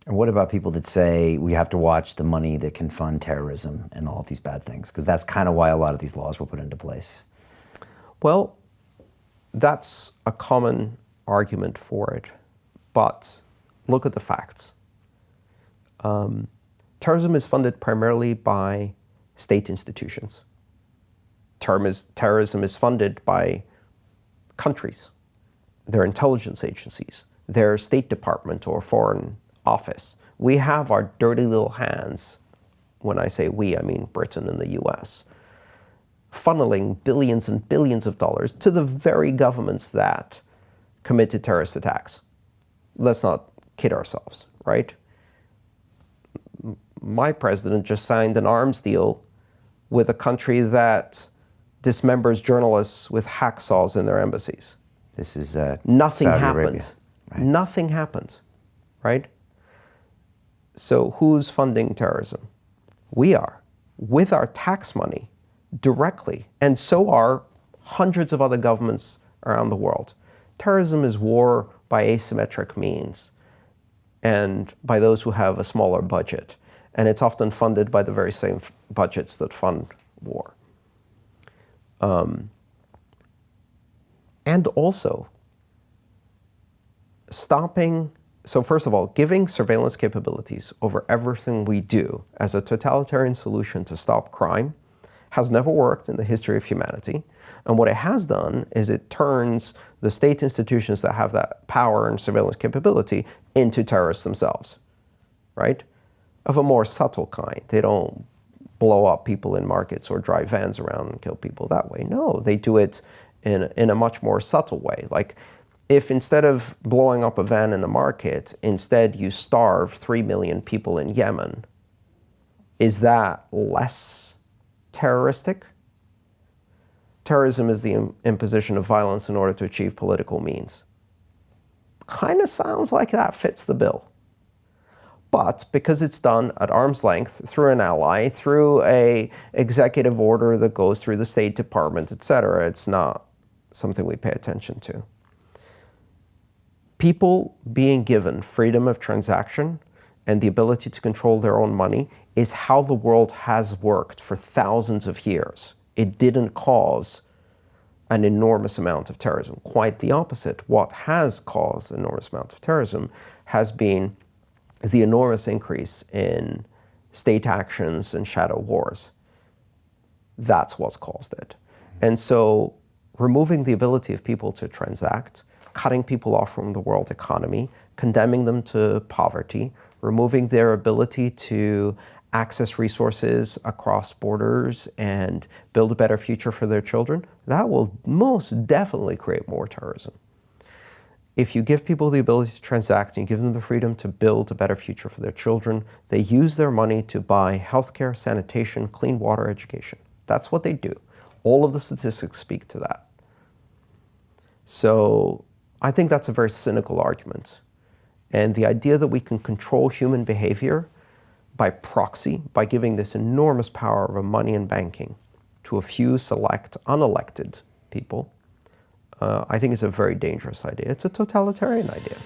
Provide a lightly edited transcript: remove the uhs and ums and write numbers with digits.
And what about people that say we have to watch the money that can fund terrorism and all of these bad things? Because that's kind of why a lot of these laws were put into place. Well, that's a common argument for it. But look at the facts. Terrorism is funded primarily by state institutions. Terrorism is funded by countries, their intelligence agencies, their State Department or Foreign Office. We have our dirty little hands, when I say we, I mean Britain and the US, funneling billions and billions of dollars to the very governments that committed terrorist attacks. Let's not kid ourselves, right? My president just signed an arms deal with a country that dismembers journalists with hacksaws in their embassies. This is nothing Saudi happened. Arabia, right? Nothing happened, right? So who's funding terrorism? We are, with our tax money, directly, and so are hundreds of other governments around the world. Terrorism is war by asymmetric means and by those who have a smaller budget. And it's often funded by the very same budgets that fund war. And also stopping, so first of all, giving surveillance capabilities over everything we do as a totalitarian solution to stop crime has never worked in the history of humanity. And what it has done is it turns the state institutions that have that power and surveillance capability into terrorists themselves, right? Of a more subtle kind. They don't blow up people in markets or drive vans around and kill people that way. No, they do it in a much more subtle way. Like if instead of blowing up a van in a market, instead you starve 3 million people in Yemen, is that less terroristic? Terrorism is the imposition of violence in order to achieve political means. Kind of sounds like that fits the bill. But because it's done at arm's length, through an ally, through an executive order that goes through the State Department, etc., it's not something we pay attention to. People being given freedom of transaction and the ability to control their own money is how the world has worked for thousands of years. It didn't cause an enormous amount of terrorism. Quite the opposite. What has caused an enormous amount of terrorism has been the enormous increase in state actions and shadow wars. That's what's caused it. And so removing the ability of people to transact, cutting people off from the world economy, condemning them to poverty, removing their ability to access resources across borders and build a better future for their children, that will most definitely create more terrorism. If you give people the ability to transact and you give them the freedom to build a better future for their children, they use their money to buy healthcare, sanitation, clean water, education. That's what they do. All of the statistics speak to that. So I think that's a very cynical argument. And the idea that we can control human behavior by proxy, by giving this enormous power of money and banking to a few select unelected people, I think it's a very dangerous idea. It's a totalitarian idea.